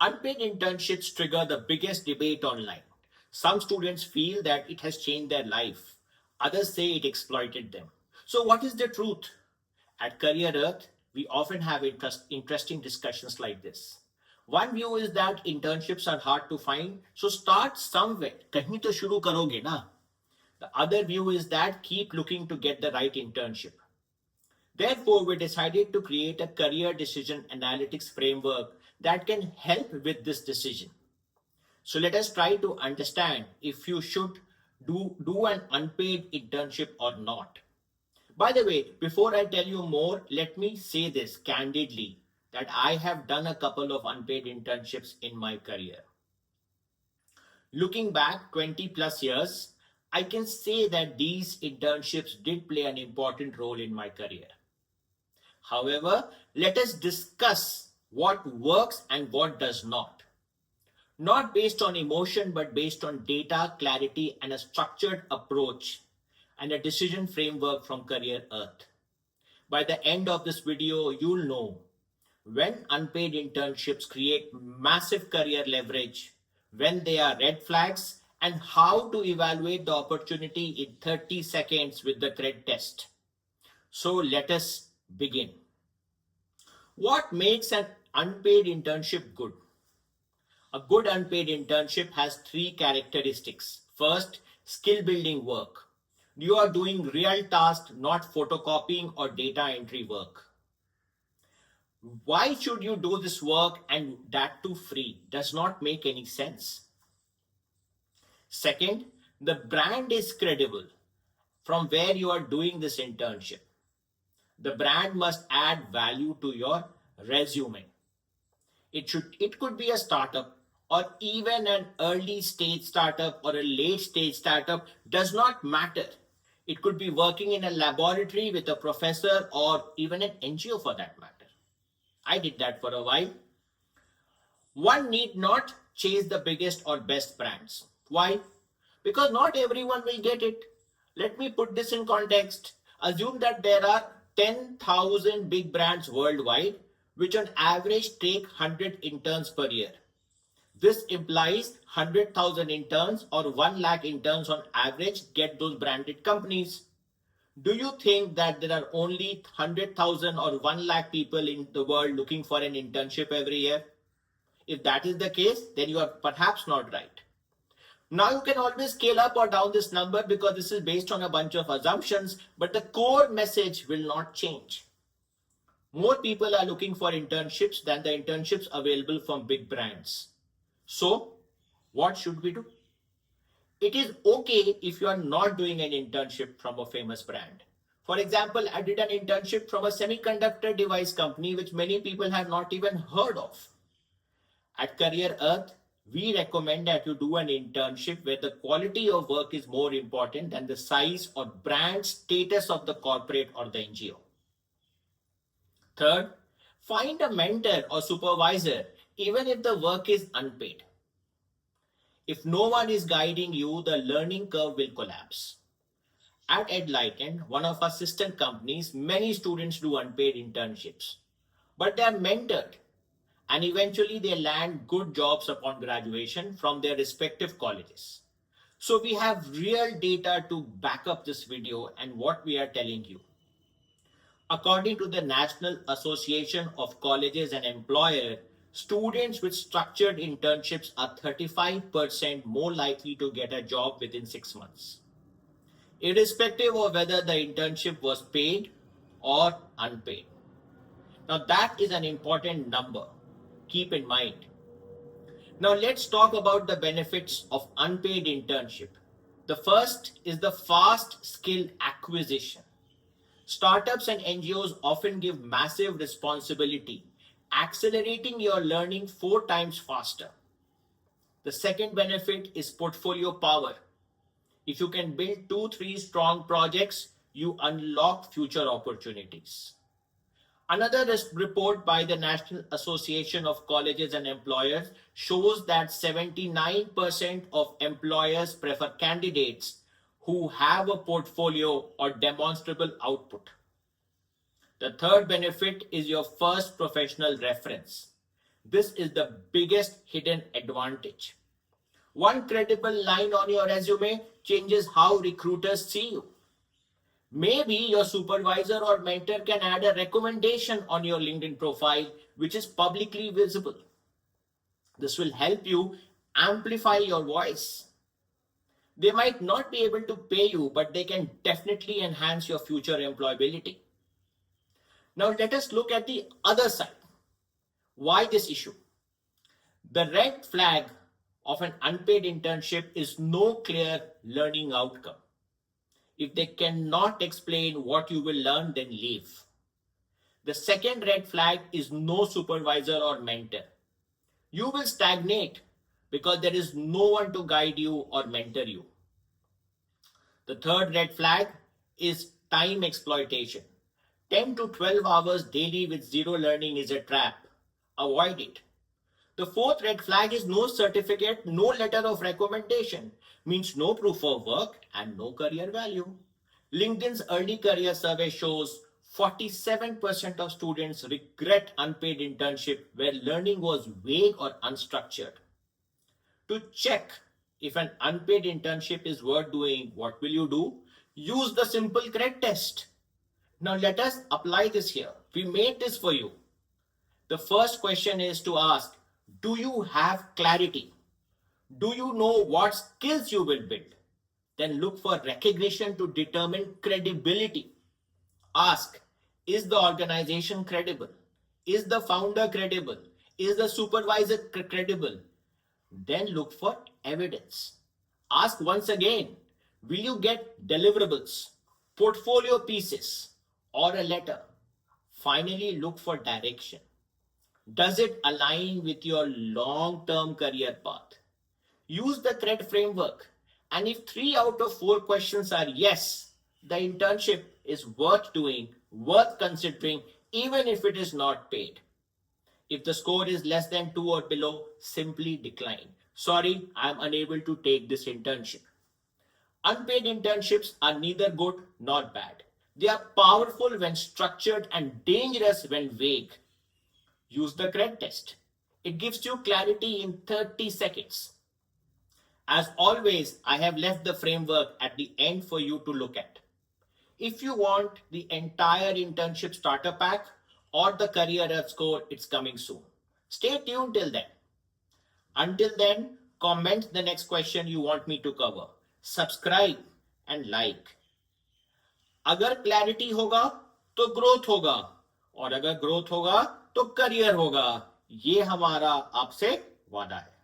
Unpaid internships trigger the biggest debate online. Some students feel that it has changed their life. Others say it exploited them. So, what is the truth? At Career Earth, we often have interesting discussions like this. One view is that internships are hard to find, so start somewhere. कहीं तो शुरू करोगे ना. The other view is that keep looking to get the right internship. Therefore, we decided to create a career decision analytics framework that can help with this decision. So let us try to understand if you should do an unpaid internship or not. By the way, before I tell you more, let me say this candidly that I have done a couple of unpaid internships in my career. Looking back 20 plus years, I can say that these internships did play an important role in my career. However, let us discuss what works and what does not. Not based on emotion, but based on data, clarity, and a structured approach and a decision framework from Career Earth. By the end of this video, you'll know when unpaid internships create massive career leverage, when they are red flags, and how to evaluate the opportunity in 30 seconds with the CRED test. So let us begin. What makes an unpaid internship good? A good unpaid internship has three characteristics. First, skill building work. You are doing real tasks, not photocopying or data entry work. Why should you do this work and that too free? Does not make any sense. Second, the brand is credible from where you are doing this internship. The brand must add value to your resume. It could be a startup or even an early stage startup or a late stage startup, does not matter. It could be working in a laboratory with a professor or even an NGO for that matter. I did that for a while. One need not chase the biggest or best brands. Why? Because not everyone will get it. Let me put this in context. Assume that there are 10,000 big brands worldwide, which on average take 100 interns per year. This implies 100,000 interns or 1 lakh interns on average get those branded companies. Do you think that there are only 100,000 or 1 lakh people in the world looking for an internship every year? If that is the case, then you are perhaps not right. Now you can always scale up or down this number because this is based on a bunch of assumptions, but the core message will not change. More people are looking for internships than the internships available from big brands. So, what should we do? It is okay if you are not doing an internship from a famous brand. For example, I did an internship from a semiconductor device company which many people have not even heard of. At Career Earth, we recommend that you do an internship where the quality of work is more important than the size or brand status of the corporate or the NGO. Third, find a mentor or supervisor even if the work is unpaid. If no one is guiding you, the learning curve will collapse. At EdLighten, one of our sister companies, many students do unpaid internships, but they are mentored and eventually they land good jobs upon graduation from their respective colleges. So we have real data to back up this video and what we are telling you. According to the National Association of Colleges and Employers, students with structured internships are 35% more likely to get a job within 6 months, irrespective of whether the internship was paid or unpaid. Now that is an important number. Keep in mind. Now let's talk about the benefits of unpaid internship. The first is the fast skill acquisition. Startups and NGOs often give massive responsibility, accelerating your learning 4 times faster. The second benefit is portfolio power. If you can build 2-3 strong projects, you unlock future opportunities. Another report by the National Association of Colleges and Employers shows that 79% of employers prefer candidates who have a portfolio or demonstrable output. The third benefit is your first professional reference. This is the biggest hidden advantage. One credible line on your resume changes how recruiters see you. Maybe your supervisor or mentor can add a recommendation on your LinkedIn profile, which is publicly visible. This will help you amplify your voice. They might not be able to pay you, but they can definitely enhance your future employability. Now, let us look at the other side. Why this issue? The red flag of an unpaid internship is no clear learning outcome. If they cannot explain what you will learn, then leave. The second red flag is no supervisor or mentor. You will stagnate because there is no one to guide you or mentor you. The third red flag is time exploitation. 10 to 12 hours daily with zero learning is a trap. Avoid it. The fourth red flag is no certificate, no letter of recommendation, means no proof of work and no career value. LinkedIn's early career survey shows 47% of students regret unpaid internship where learning was vague or unstructured. To check if an unpaid internship is worth doing, what will you do? Use the simple CRED test. Now let us apply this here. We made this for you. The first question is to ask, do you have clarity? Do you know what skills you will build? Then look for recognition to determine credibility. Ask, is the organization credible? Is the founder credible? Is the supervisor credible? Then look for evidence. Ask once again, will you get deliverables, portfolio pieces, or a letter? Finally, look for direction. Does it align with your long-term career path? Use the CRED framework. And if 3 out of 4 questions are yes, the internship is worth doing, worth considering, even if it is not paid. If the score is less than 2 or below, simply decline. Sorry, I am unable to take this internship. Unpaid internships are neither good nor bad. They are powerful when structured and dangerous when vague. Use the CRED test. It gives you clarity in 30 seconds. As always, I have left the framework at the end for you to look at. If you want the entire internship starter pack or the Career Arth score, it's coming soon. Stay tuned till then. Until then, comment the next question you want me to cover. Subscribe and like. अगर clarity होगा तो growth होगा और अगर growth होगा तो career होगा. ये हमारा आपसे वादा है.